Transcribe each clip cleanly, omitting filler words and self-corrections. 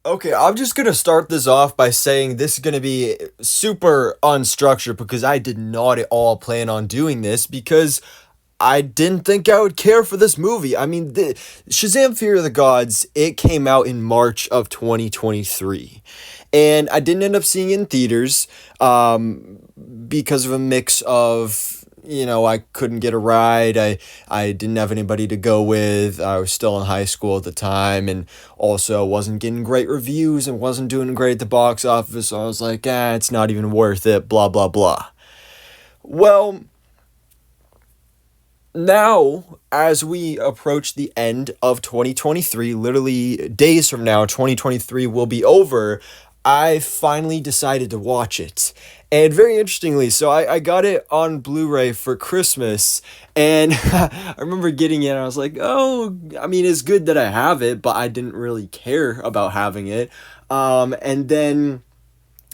Okay, I'm just gonna start this off by saying this is gonna be super unstructured because I did not at all plan on doing this because I didn't think I would care for this movie. I mean, the Shazam Fear of the Gods, it came out in March of 2023. And I didn't end up seeing it in theaters because of a mix of, I couldn't get a ride. I didn't have anybody to go with. I was still in high school at the time and also wasn't getting great reviews and wasn't doing great at the box office. So I was like, it's not even worth it, blah, blah, blah. Well, now, as we approach the end of 2023, literally days from now, 2023 will be over. I finally decided to watch it. And very interestingly, so I got it on Blu ray for Christmas. And I remember getting it, and I was like, oh, I mean, it's good that I have it, but I didn't really care about having it. And then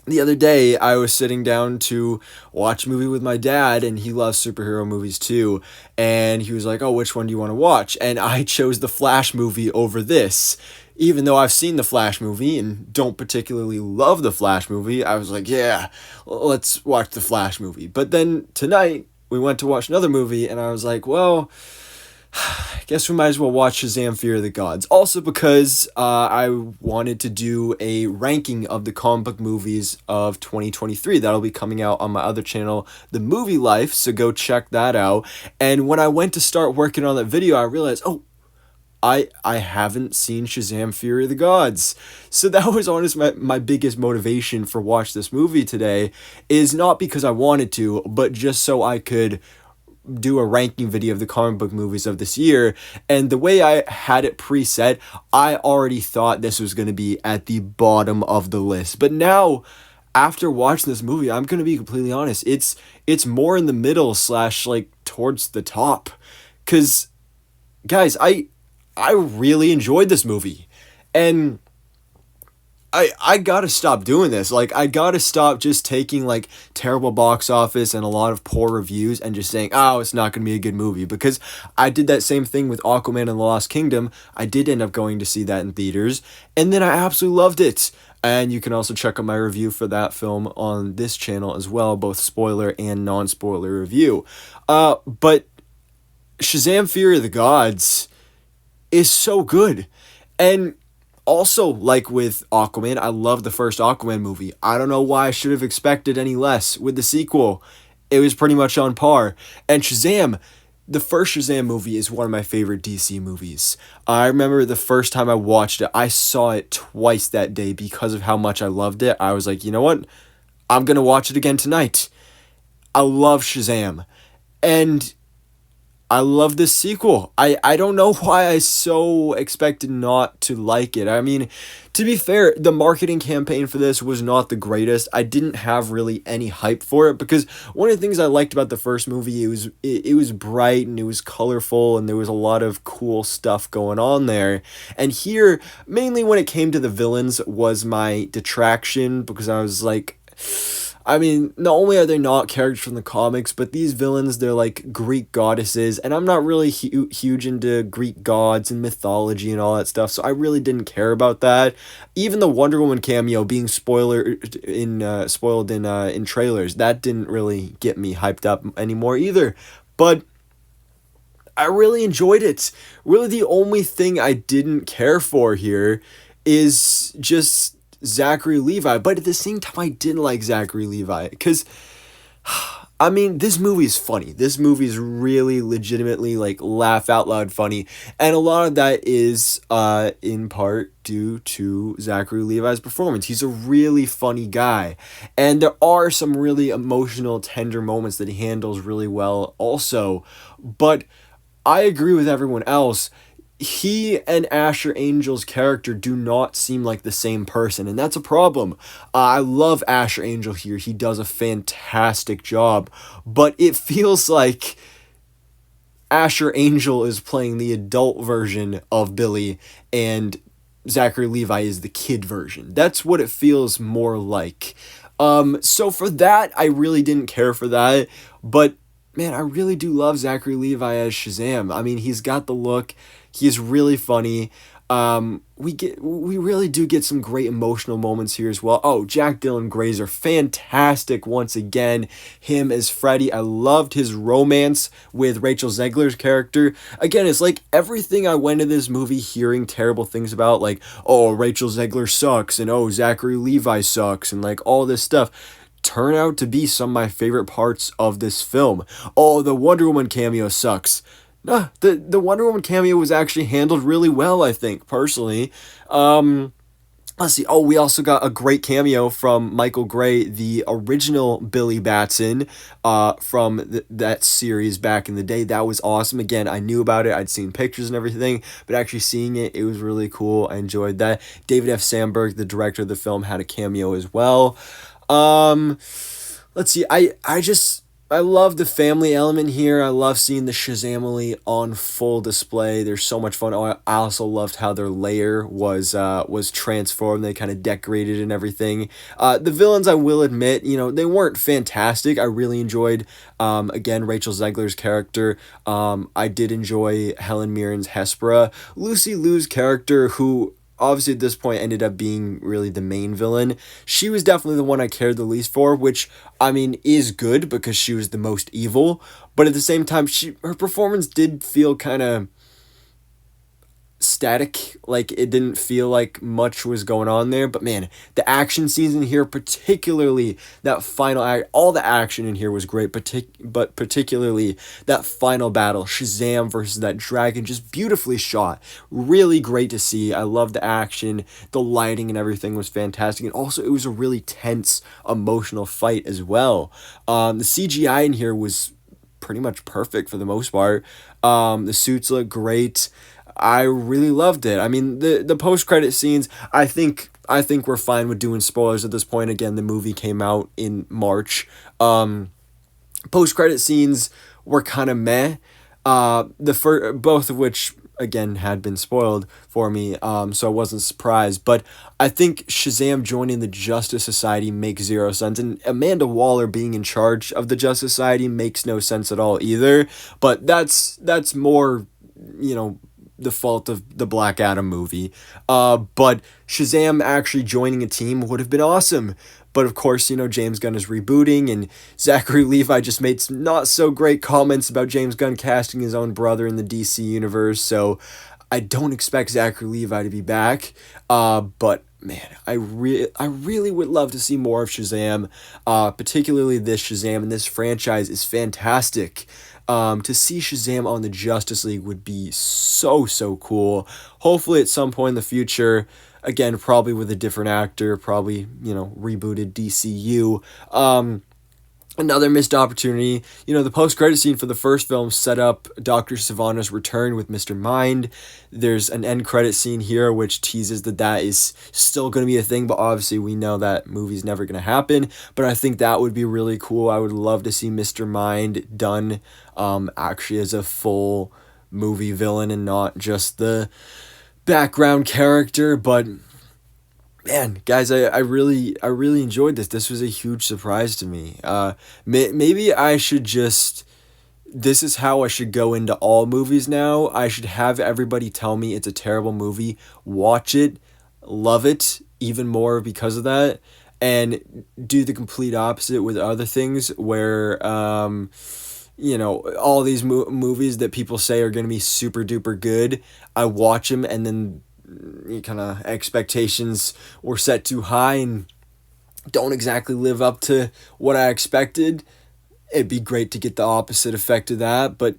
the other day I was sitting down to watch a movie with my dad, and he loves superhero movies too, and he was like, oh, which one do you want to watch? And I chose the Flash movie over this. Even though I've seen the Flash movie and don't particularly love the Flash movie, I was like, yeah, let's watch the Flash movie. But then tonight we went to watch another movie, and I was like, well, I guess we might as well watch Shazam Fear of the Gods. Also because I wanted to do a ranking of the comic book movies of 2023. That'll be coming out on my other channel, The Movie Life, so go check that out. And when I went to start working on that video, I realized, oh, I haven't seen Shazam Fury of the Gods. So that was honestly my biggest motivation for watch this movie today, is not because I wanted to, but just so I could do a ranking video of the comic book movies of this year. And the way I had it preset, I already thought this was going to be at the bottom of the list. But now, after watching this movie, I'm going to be completely honest, it's more in the middle slash like towards the top. Cause guys, I really enjoyed this movie. And I gotta stop doing this. Like, I gotta stop just taking, like, terrible box office and a lot of poor reviews and just saying, oh, it's not gonna be a good movie. Because I did that same thing with Aquaman and the Lost Kingdom. I did end up going to see that in theaters, and then I absolutely loved it. And you can also check out my review for that film on this channel as well, both spoiler and non-spoiler review. But Shazam Fury of the Gods is so good. And also, like with Aquaman, I love the first Aquaman movie. I don't know why I should have expected any less with the sequel. It was pretty much on par. And Shazam, the first Shazam movie is one of my favorite DC movies. I remember the first time I watched it, I saw it twice that day because of how much I loved it. I was like, you know what? I'm going to watch it again tonight. I love Shazam. And I love this sequel. I don't know why I so expected not to like it. I mean, to be fair, the marketing campaign for this was not the greatest. I didn't have really any hype for it because one of the things I liked about the first movie, it was bright and it was colorful and there was a lot of cool stuff going on there. And here, mainly when it came to the villains, was my detraction because I was like, I mean, not only are they not characters from the comics, but these villains, they're like Greek goddesses, and I'm not really huge into Greek gods and mythology and all that stuff, so I really didn't care about that. Even the Wonder Woman cameo being spoiled in trailers, that didn't really get me hyped up anymore either. But I really enjoyed it. Really, the only thing I didn't care for here is just Zachary Levi, but at the same time, I didn't like Zachary Levi because, I mean, this movie is funny. This movie is really legitimately like laugh out loud funny, and a lot of that is in part due to Zachary Levi's performance. He's a really funny guy, and there are some really emotional, tender moments that he handles really well also, but I agree with everyone else. He and Asher Angel's character do not seem like the same person, and that's a problem. I love Asher Angel here. He does a fantastic job, but it feels like Asher Angel is playing the adult version of Billy, and Zachary Levi is the kid version. That's what it feels more like. So for that, I really didn't care for that, but man, I really do love Zachary Levi as Shazam. I mean, he's got the look. He's really funny. We really do get some great emotional moments here as well. Oh, Jack Dylan Grazer, fantastic once again. Him as Freddy. I loved his romance with Rachel Zegler's character. Again, it's like everything I went in this movie hearing terrible things about, like, oh, Rachel Zegler sucks, and oh, Zachary Levi sucks, and like all this stuff turn out to be some of my favorite parts of this film. Oh, the Wonder Woman cameo sucks. Nah, the Wonder Woman cameo was actually handled really well, I think, personally. Let's see. Oh, we also got a great cameo from Michael Gray, the original Billy Batson, from that series back in the day. That was awesome. Again, I knew about it. I'd seen pictures and everything, but actually seeing it, it was really cool. I enjoyed that. David F. Sandberg, the director of the film, had a cameo as well. Um, let's see. I love the family element here. I love seeing the Shazamily on full display. They're so much fun. Oh, I also loved how their lair was transformed. They kind of decorated and everything. The villains, I will admit, they weren't fantastic. I really enjoyed, again, Rachel Zegler's character. I did enjoy Helen Mirren's Hespera. Lucy Liu's character, who obviously at this point ended up being really the main villain. She was definitely the one I cared the least for, which I mean is good because she was the most evil, but at the same time her performance did feel kind of static. Like it didn't feel like much was going on there, but man, the action scenes in here, particularly that final act, all the action in here was great, but particularly that final battle, Shazam versus that dragon, just beautifully shot, really great to see. I love the action, the lighting and everything was fantastic, and also it was a really tense emotional fight as well. The CGI in here was pretty much perfect for the most part. The suits look great. I really loved it. I mean, the post credit scenes. I think we're fine with doing spoilers at this point. Again, the movie came out in March. Post credit scenes were kind of meh. Both of which again had been spoiled for me. So I wasn't surprised. But I think Shazam joining the Justice Society makes zero sense, and Amanda Waller being in charge of the Justice Society makes no sense at all either. But that's more, the fault of the Black Adam movie. But Shazam actually joining a team would have been awesome. But of course, James Gunn is rebooting, and Zachary Levi just made some not so great comments about James Gunn casting his own brother in the DC universe. So I don't expect Zachary Levi to be back. But man, I really would love to see more of Shazam. Particularly this Shazam, and this franchise is fantastic. To see Shazam on the Justice League would be so cool. Hopefully at some point in the future, again, probably with a different actor, probably, rebooted DCU. Another missed opportunity. The post-credit scene for the first film set up Dr. Sivana's return with Mr. Mind. There's an end credit scene here which teases that is still going to be a thing, but obviously we know that movie's never going to happen. But I think that would be really cool. I would love to see Mr. Mind done actually as a full movie villain and not just the background character. But man, guys, I really enjoyed this. This was a huge surprise to me. Maybe I should just. This is how I should go into all movies now. I should have everybody tell me it's a terrible movie, watch it, love it even more because of that, and do the complete opposite with other things where all these movies that people say are going to be super duper good, I watch them and then kind of expectations were set too high and don't exactly live up to what I expected. It'd be great to get the opposite effect of that, but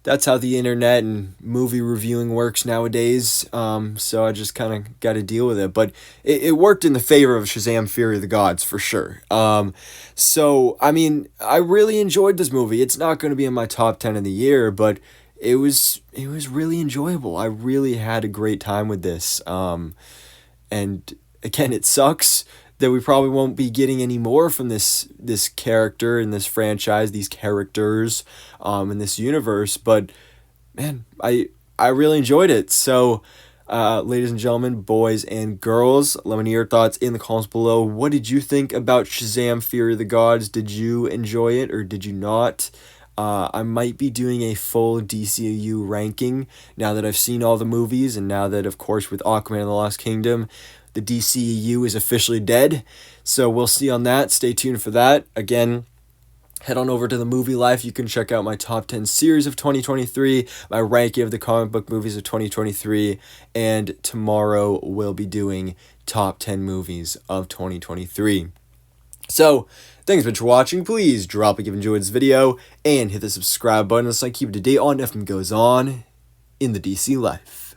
that's how the internet and movie reviewing works nowadays. So I just kind of got to deal with it, but it worked in the favor of Shazam: Fury of the Gods for sure. So I mean, I really enjoyed this movie. It's not going to be in my top 10 of the year, but it was really enjoyable. I really had a great time with this. And again, it sucks that we probably won't be getting any more from this character in this franchise, these characters in this universe. But man, I really enjoyed it. So ladies and gentlemen, boys and girls, let me know your thoughts in the comments below. What did you think about Shazam: Fury of the Gods? Did you enjoy it or did you not? I might be doing a full DCU ranking now that I've seen all the movies, and now that, of course, with Aquaman and the Lost Kingdom, the DCU is officially dead. So we'll see on that. Stay tuned for that. Again, head on over to the Movie Life. You can check out my top 10 series of 2023, my ranking of the comic book movies of 2023, and tomorrow we'll be doing top 10 movies of 2023. So, thanks for watching. Please drop a like if you enjoyed this video, and hit the subscribe button so I keep up to date on everything goes on in the DC life.